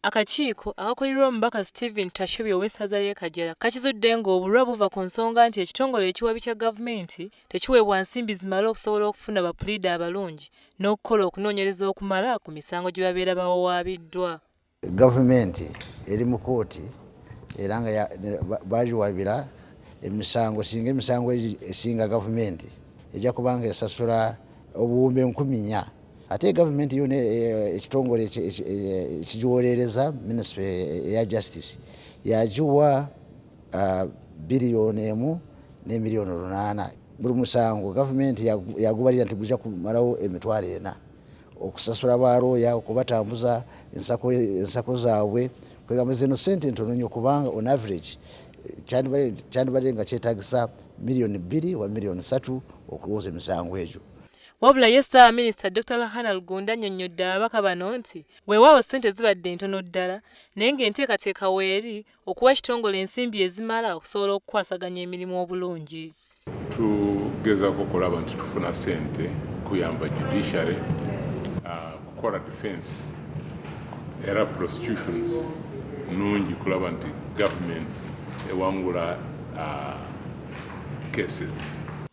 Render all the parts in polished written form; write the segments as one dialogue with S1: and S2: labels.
S1: Akakiiko akakulirwa omubaka Stephen Tashobya ow'essaza ly'e Kajala kakizudde ng'obulwa buva ku nsonga nti ekitongole ekiwabi kya gavumenti tekiweebwa nsimbi zimala okusobola okufuna bapulida abalungi n'okukola okunoonyereza okumala ku misango gye babeera bawaabiddwa.
S2: Gavumenti eri mu kooti era nga bagiwabira emisango singa emisango esinga gavumenti ejja kubanga esasula obuwumbi 1,400. Ate gavumenti yona ekitongole ekigiwolereza Ministry ya Justice yagiwa biliyoni 1 ne miliyoni 8. Buli musango gavumenti yagubalira nti gujja kumalawo emitwalo 4 okusasula balooya, okubatambuza ensako zaabwe, kwegamba zino sente ntono nnyo kubanga on average kyandibadde nga kyetaagisa miliyoni 2 wa miliyoni 3 okuwoza emisango egyo.
S1: Wabula ye Minisita Dr. Lahana Lugunda annyonnyodde ababaka bano nti weewaawo ssente zibadde ntono ddala naye ng'enteekateeka weeri okuwa ekitongole ensimbi ezimala okusobola okukwasaganya emirimu obulungi.
S3: Tugezaako okulaba nti tufuna ssente kuyamba judiciary kukola defense era prosecutions nungi kulaba nti government ewangula cases.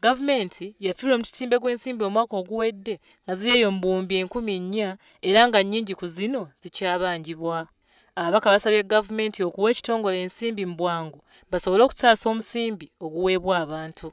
S1: Gavumenti yafiirwa mu kitimbe gw'ensimbi omwaka oguwedde nga zireeyo mu buwumbi 4,000 era nga nnyingi ku zino zikyabanjibwa. Ababaka basabye gavumenti okuwa ekitongole ensimbi mu bwangu basobole okutaasa omusimbi oguweebwa abantu.